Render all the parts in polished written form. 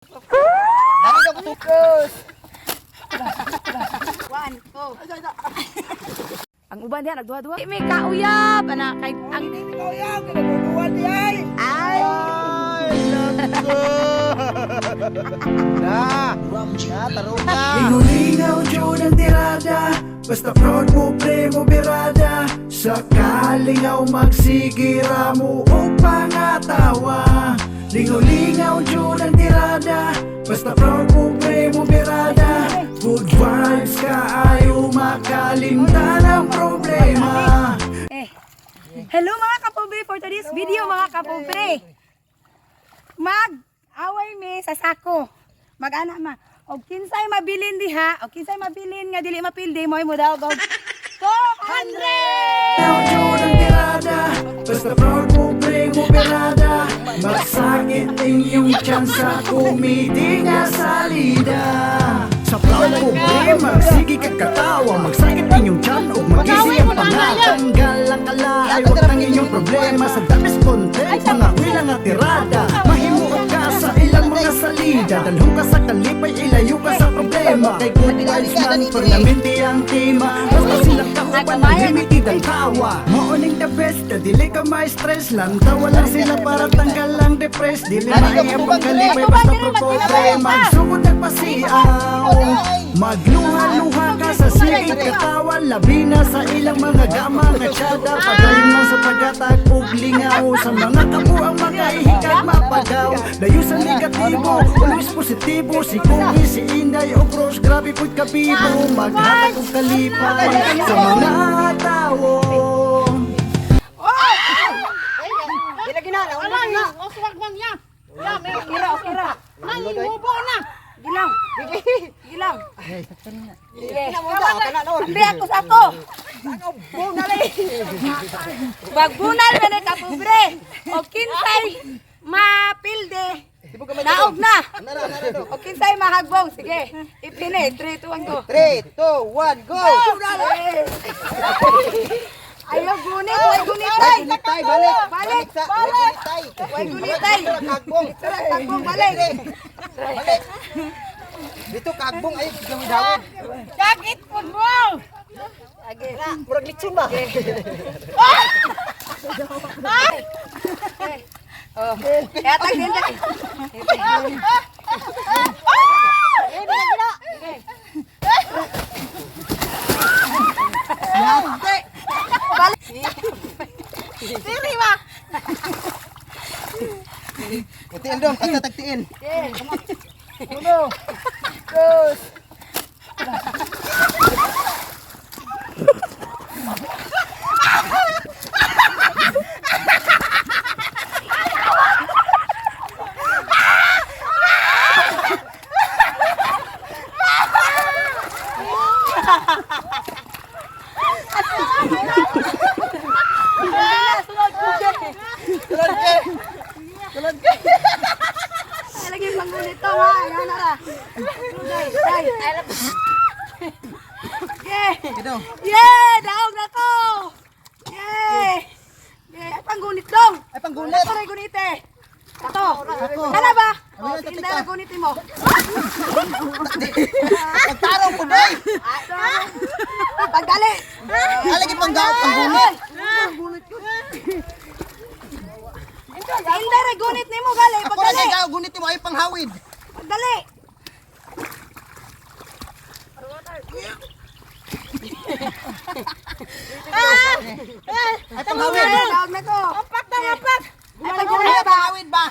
Dali daw kutukos. 1, 2. Ang uban diyan nagduha-duha. Di may kauyab ana kay ang Ikaw yan, kinaguduan di ay. ay Na, tarong na. Lingaw Diyo ng tirada, basta proud mo pre mo birada. Sa kalingaw magsigira mo o pangatawa. Lingaw Diyo ng tirada, basta proud mo pre mo birada. Good vibes ka ayaw makalimtan ang problema. hello mga kapobre for today's video mga kapobre. Mag-away me sa sako. Mag-ana ma. Og kinsay mabilin diha, og kinsay mabilin nga dili mapildi mo daw og 200. Lingaw Diyo ng tirada, basta proud mo pre mo birada. Magsakit inyong tsansa kumiti nga salida. Sa proud mo pre, magsigi kagkatawa. Magsakit inyong tiyan o mag-isi ang pangatanggal ang kalaay. Huwag nang inyong problema sa damis content. Mga wilang at tirada. Mahimuot ka sa ilang mga salida. Dalhong ka sa kalipay, ilayo ka sa problema. Kay good vibes man, permanente ang tema. Basta silang kahuban ang limited ang tawa. Mauning the best, dili ka ma-stress lang. Tawa lang sila para tanggal ang depress. Dili maayang pagkalipay, basta propose. Magsugod at pasiaw. Magluha-luha ka sa sigit katawan. Labi na sa ilang mga gama nga tsada. Pagaling lang sa pagkatag ug lingaw. Sa mga kabuang makahihigag mapagaw. Layo sa negatibo, always positibo. Si Kuki, si Inday o Cross, grabe po't kapibo. Maghatag og kalipay sa mga tao. Gilang. Gilang. Ambi ako sa ako. Bagbunal na na kapobre. O kinsay mapilde. Naog na. O kinsay mahagbong. Sige. Ipine. 3, 2, 1, go. 3, 2, 1, go! Ayaw gunit. Huwag gunitay. Gunitay, balik! Balik. Sa Balik. gunitay! Huwag gunitay. Kagbong! Tagbong balik. Balik! Dito kagbong ay gawin-dawin. Sakit po mo. Murag litsun ba? Oh. Kaya tag din tayo. Balik. Siri ba? Tagtiin dong, tagtiin. Uno. Dos. Tulad ka! Lagi manggulit to ha. Yan na ra. Day. Yeah. Ito. Yeah, daog na to. Yeah. Yeah, ay panggunit dong. Ay, panggunit. Ito rin gunite. Ito. Ano ba? O, tinda na gunitin mo. Pagtarong ko, day! Pagdali. Alagi panggunit. Tinda rin gunit ni mo, gali. Ako Pagdali. na gunit mo ay panghawid. Pagdali. Ay, panghawid. Daog na to. Apak na, apak. Ay, paggunit Ay, ba? panghawid ba?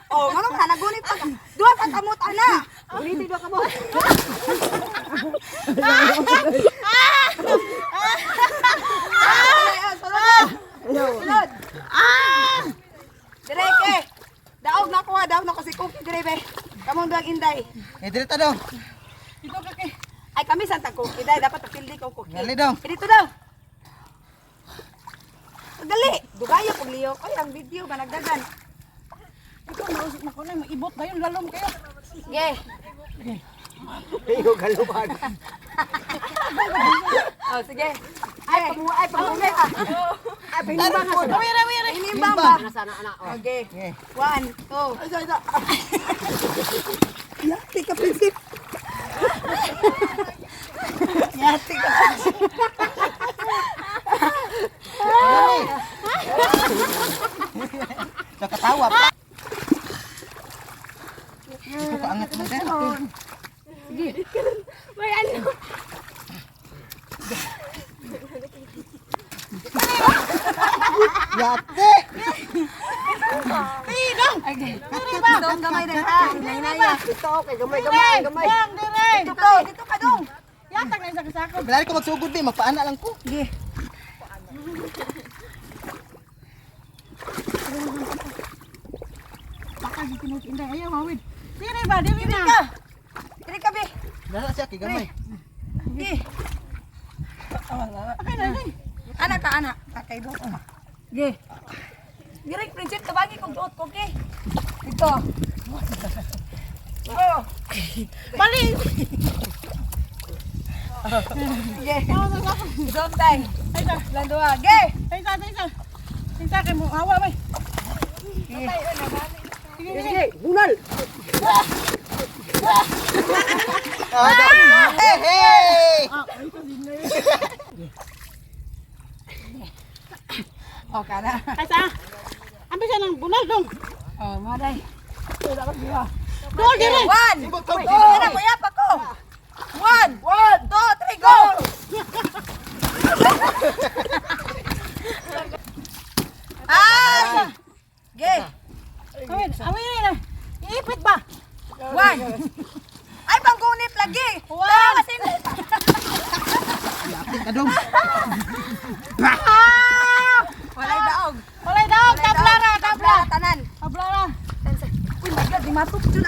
Oh, manong ka, nagunit pa. Duha ka kamot, ana. Guniti duha kamot. Sunod. Direke. Daog na ko ha, daog na ko si Cookie Direbe. Kamong duwag inday. Eh, direta daw. Ay kami santa Cookie, dahil dapat napildi ko Cookie. Dali daw. Dito daw. Dali. Dugayo kung liyo. Ay, ang video ba nagdagan? Ikaw, mausip mo ko na, maibot ba yun? Lalom kayo. Sige. Iyo galuman. Oh, sige. Ay, pag-umay ka. Ay, pinimbang ka. Pinimbang ba? Nasaan na anak? Okay. 1, 2. Yati ka, prinsip. Yati ka, prinsip. Nakatawa pa. Ito kaangat mo sir. May ano? Yate! Okay. Ito ang gamay rin ha. Hinaya. Ito, okay, gamay. Dito ka dong. Yatag na isa kasako. Bilali ko magsugod din, magpaana lang ko. Sige. Baka di tinutinday. Ayaw, hawid. Dire ba? Dire Diri na. ka. Diri ka, be. Dala siya, kay gamay. Sige. Okay na rin. Anak ka, anak. Kakay doon. Sige. Diri, prinsip, tabagi kong duot ko, okay? Dito. Oh. Bali. Sige. Doon tayo. Landua. Ge. Isa. Isa kay mo. Awa, may. Sige. Bunal. Hey, hey! O, kana. Kaysa. Ambil siya ng bunal dong. O, maday. Doon, dire. One. Two. Anak ko, yapa ko. One, two, three, go! Ay! Ge. Awin na. Iipit ba? One. Ay, panggunip lagi. One. Masinip. Kadong. Walay daog. Walay daw. Tabla na. Tabla. Tanan. Tabla na. Uy, my God, di matut dyan